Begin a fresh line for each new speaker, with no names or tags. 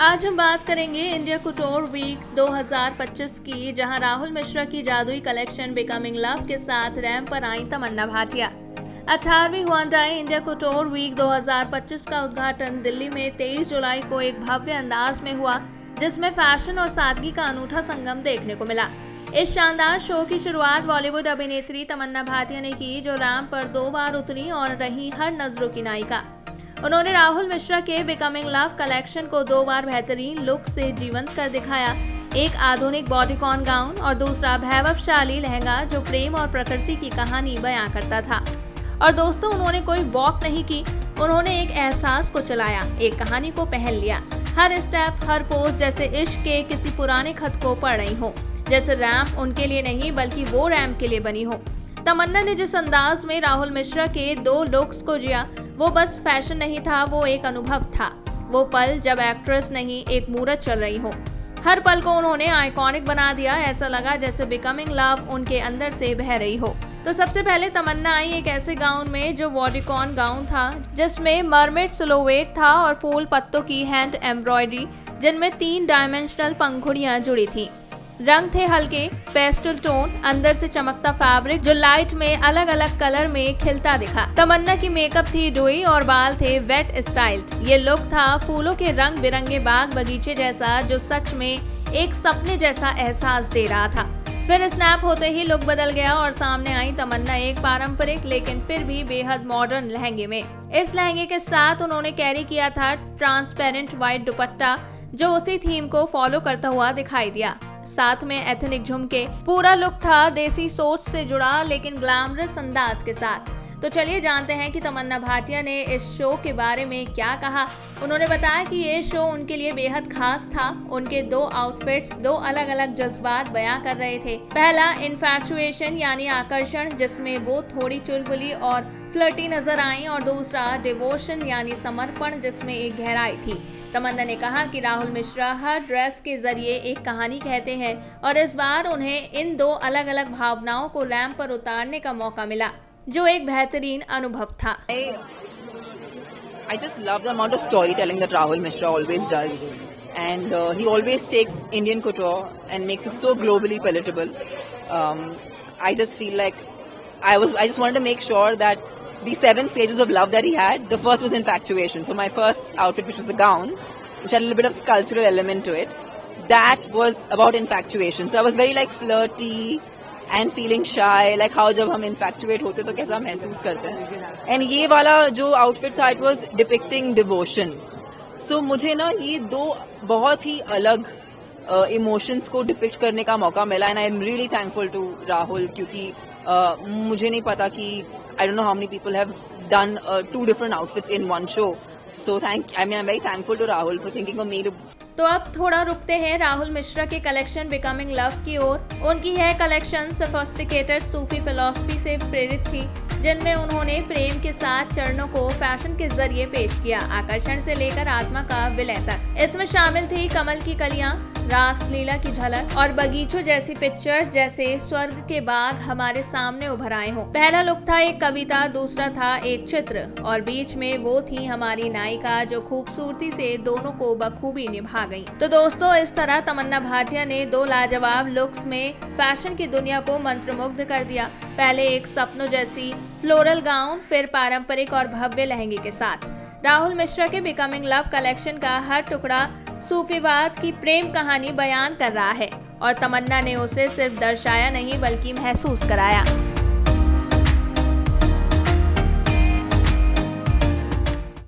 आज हम बात करेंगे इंडिया कुटोर वीक 2025 की, जहां राहुल मिश्रा की जादुई कलेक्शन बिकमिंग लव के साथ रैंप पर आई तमन्ना भाटिया। 18वीं हुंडई इंडिया कुटोर वीक 2025 का उद्घाटन दिल्ली में 23 जुलाई को एक भव्य अंदाज में हुआ, जिसमें फैशन और सादगी का अनूठा संगम देखने को मिला। इस शानदार शो की शुरुआत बॉलीवुड अभिनेत्री तमन्ना भाटिया ने की, जो रैंप पर 2 बार उतरी और रही हर नजरों की नायिका। उन्होंने राहुल मिश्रा के बिकमिंग लव कलेक्शन को 2 बार बेहतरीन लुक से जीवंत कर दिखाया। एक आधुनिक बॉडीकॉन गाउन और दूसरा वैभवशाली लहंगा, जो प्रेम और प्रकृति की कहानी बयां करता था। और दोस्तों, उन्होंने कोई वॉक नहीं की, उन्होंने एक एहसास को चलाया, एक कहानी को पहन लिया। हर स्टेप, हर पोज जैसे इश्क के किसी पुराने खत को पढ़ रही हो, जैसे रैंप उनके लिए नहीं बल्कि वो रैंप के लिए बनी हो। तमन्ना ने जिस अंदाज में राहुल मिश्रा के 2 लुक्स को जिया, वो बस फैशन नहीं था, वो एक अनुभव था। वो पल जब एक्ट्रेस नहीं, एक मूरत चल रही हो। हर पल को उन्होंने आइकॉनिक बना दिया। ऐसा लगा जैसे बिकमिंग लव उनके अंदर से बह रही हो। तो सबसे पहले तमन्ना आई एक ऐसे गाउन में जो बॉडीकॉन गाउन था, जिसमें मरमेड सिलोवेट था और फूल पत्तों की हैंड एम्ब्रॉयडरी, जिनमें 3 डायमेंशनल पंखुड़ियां जुड़ी थी। रंग थे हल्के पेस्टल टोन, अंदर से चमकता फैब्रिक जो लाइट में अलग अलग कलर में खिलता दिखा। तमन्ना की मेकअप थी डोई और बाल थे वेट स्टाइल्ड। ये लुक था फूलों के रंग बिरंगे बाग बगीचे जैसा, जो सच में एक सपने जैसा एहसास दे रहा था। फिर स्नैप होते ही लुक बदल गया और सामने आई तमन्ना एक पारंपरिक लेकिन फिर भी बेहद मॉडर्न लहंगे में। इस लहंगे के साथ उन्होंने कैरी किया था ट्रांसपेरेंट व्हाइट दुपट्टा, जो उसी थीम को फॉलो करता हुआ दिखाई दिया। साथ में एथनिक झुमके। पूरा लुक था देसी सोच से जुड़ा लेकिन ग्लैमरस अंदाज के साथ। तो चलिए जानते हैं कि तमन्ना भाटिया ने इस शो के बारे में क्या कहा। उन्होंने बताया कि ये शो उनके लिए बेहद खास था। उनके 2 आउटफिट्स 2 अलग अलग जज्बात बयां कर रहे थे। पहला इन्फैचुएशन यानी आकर्षण, जिसमें वो थोड़ी चुलबुली और फ्लर्टी नजर आई, और दूसरा डिवोशन यानी समर्पण, जिसमें एक गहराई थी। तमन्ना ने कहा कि राहुल मिश्रा हर ड्रेस के जरिए एक कहानी कहते हैं और इस बार उन्हें इन 2 अलग अलग भावनाओं को रैंप पर उतारने का मौका मिला, जो एक बेहतरीन अनुभव था।
I just love the amount of storytelling that Rahul Mishra always does, and he always takes Indian couture and makes it so globally palatable. I just feel like I just wanted to make sure that the 7 stages of love that he had, the first was infatuation. So my first outfit, which was the gown, which had a little bit of cultural element to it, that was about infatuation. So I was very like flirty and feeling shy, like how जब हम infatuate होते तो कैसा महसूस करते हैं। And ये वाला जो outfit था, it was depicting devotion. So मुझे ना ये 2 बहुत ही अलग इमोशंस को डिपिक्ट करने का मौका मिला, and I am really thankful to Rahul, क्योंकि मुझे नहीं पता कि I don't know how many people have done 2 different outfits in 1 show. So I am very thankful to Rahul for thinking of me.
तो अब थोड़ा रुकते हैं राहुल मिश्रा के कलेक्शन बिकमिंग लव की ओर। उनकी यह कलेक्शन सोफिस्टिकेटेड सूफी फिलॉसफी से प्रेरित थी, जिनमें उन्होंने प्रेम के साथ चरणों को फैशन के जरिए पेश किया, आकर्षण से लेकर आत्मा का विलय तक। इसमें शामिल थी कमल की कलियां, रासलीला की झलक और बगीचों जैसी पिक्चर्स, जैसे स्वर्ग के बाग हमारे सामने उभर आए हों। पहला लुक था एक कविता, दूसरा था एक चित्र, और बीच में वो थी हमारी नायिका, जो खूबसूरती से दोनों को बखूबी निभा गई। तो दोस्तों, इस तरह तमन्ना भाटिया ने 2 लाजवाब लुक्स में फैशन की दुनिया को मंत्रमुग्ध कर दिया। पहले एक सपनों जैसी फ्लोरल गाउन, फिर पारंपरिक और भव्य लहंगे के साथ। राहुल मिश्रा के बिकमिंग लव कलेक्शन का हर टुकड़ा सूफीवाद की प्रेम कहानी बयान कर रहा है, और तमन्ना ने उसे सिर्फ दर्शाया नहीं बल्कि महसूस कराया।